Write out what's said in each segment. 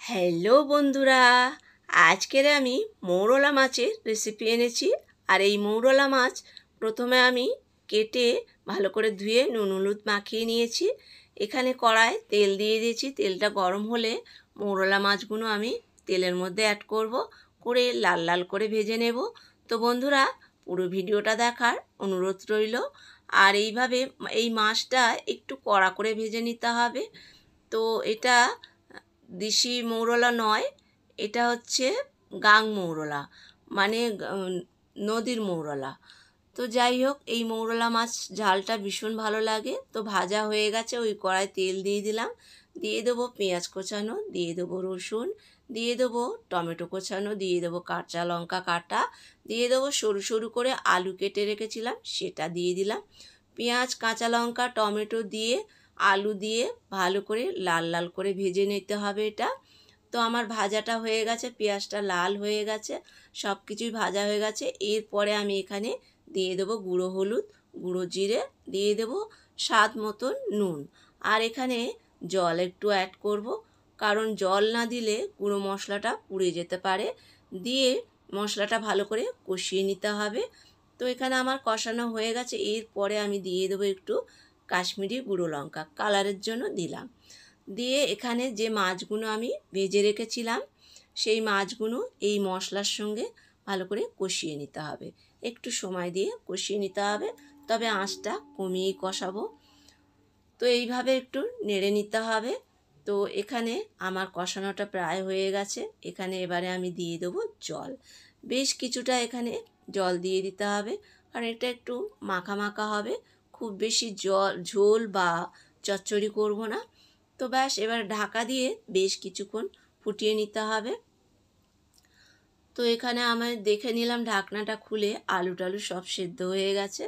Hello বন্ধুরা, আজকের আমি মৌরলা মাছের রেসিপি এনেছি। আর এই মৌরলা মাছ প্রথমে আমি কেটে ভালো করে ধুয়ে নুন হলুদ মাখিয়ে নিয়েছি। এখানে কড়ায় তেল দিয়ে দিয়েছি। তেলটা গরম হলে মৌরলা মাছগুলো আমি তেলের মধ্যে অ্যাড করে লাল লাল করে ভেজে নেব। তো বন্ধুরা, পুরো ভিডিওটা দেখার অনুরোধ রইল। আর এইভাবে এই মাছটা একটু কড়া করে ভেজে নিতে হবে। তো এটা দেশি মৌরলা নয়, এটা হচ্ছে গাং মৌরলা, মানে নদীর মৌরলা। তো যাই হোক, এই মৌরলা মাছ ঝালটা ভীষণ ভালো লাগে। তো ভাজা হয়ে গেছে, ওই কড়ায় তেল দিয়ে দিলাম। দিয়ে দেবো পেঁয়াজ কোচানো, দিয়ে দেবো রসুন, দিয়ে দেবো টমেটো কোচানো, দিয়ে দেবো কাঁচা লঙ্কা কাটা, দিয়ে দেবো সরু সরু করে আলু কেটে রেখেছিলাম সেটা দিয়ে দিলাম। পেঁয়াজ কাঁচা লঙ্কা টমেটো দিয়ে আলু দিয়ে ভালো করে লাল লাল করে ভেজে নিতে হবে এটা। তো আমার ভাজাটা হয়ে গেছে, পেঁয়াজটা লাল হয়ে গেছে, সব কিছুই ভাজা হয়ে গেছে। এরপরে আমি এখানে দিয়ে দেবো গুঁড়ো হলুদ, গুঁড়ো জিরে, দিয়ে দেবো স্বাদ মতন নুন। আর এখানে জল একটু অ্যাড করব, কারণ জল না দিলে গুঁড়ো মশলাটা পুড়ে যেতে পারে। দিয়ে মশলাটা ভালো করে কষিয়ে নিতে হবে। তো এখানে আমার কষানো হয়ে গেছে। এরপরে আমি দিয়ে দেবো একটু কাশ্মীরি গুঁড়ো লঙ্কা, কালারের জন্য দিলাম। দিয়ে এখানে যে মাছগুলো আমি ভেজে রেখেছিলাম সেই মাছগুলো এই মশলার সঙ্গে ভালো করে কষিয়ে নিতে হবে। একটু সময় দিয়ে কষিয়ে নিতে হবে, তবে আঁচটা কমিয়েই কষাবো। তো এইভাবে একটু নেড়ে নিতে হবে। তো এখানে আমার কষানোটা প্রায় হয়ে গেছে। এখানে এবারে আমি দিয়ে দেবো জল, বেশ কিছুটা এখানে জল দিয়ে দিতে হবে, কারণ এটা একটু মাখা মাখা হবে। খুব বেশি ঝোল বা চচ্চড়ি করব না। তো ব্যাস, এবার ঢাকা দিয়ে বেশ কিছুক্ষণ ফুটিয়ে নিতে হবে। তো এখানে আমি দেখে নিলাম ঢাকনাটা খুলে আলু টালু সব সেদ্ধ হয়ে গেছে।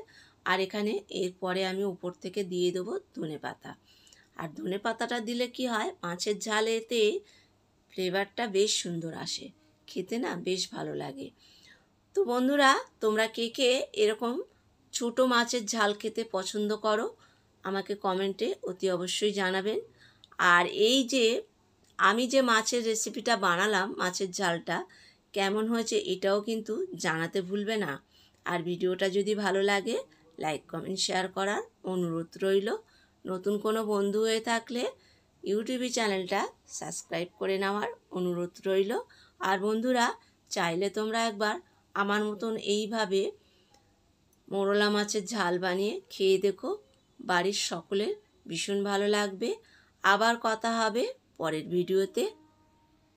আর এখানে এরপরে আমি উপর থেকে দিয়ে দেবো ধনেপাতা। আর ধনেপাতাটা দিলে কি হয়, মাছের ঝালেতে ফ্লেভারটা বেশ সুন্দর আসে, খেতে না বেশ ভালো লাগে। তো বন্ধুরা, তোমরা কে কে এরকম ছোটো মাছের ঝাল খেতে পছন্দ করো আমাকে কমেন্টে অতি অবশ্যই জানাবেন। আর এই যে আমি যে মাছের রেসিপিটা বানালাম, মাছের ঝালটা কেমন হয়েছে এটাও কিন্তু জানাতে ভুলবে না। আর ভিডিওটা যদি ভালো লাগে লাইক কমেন্ট শেয়ার করার অনুরোধ রইল। নতুন কোনো বন্ধু হয়ে থাকলে ইউটিউবে চ্যানেলটা সাবস্ক্রাইব করে নেওয়ার অনুরোধ রইল। আর বন্ধুরা, চাইলে তোমরা একবার আমার মতন এইভাবে মোরলা মাছের ঝাল বানিয়ে খেয়ে দেখো, বাড়ির সকলের ভীষণ ভালো লাগবে। আবার কথা হবে পরের ভিডিওতে।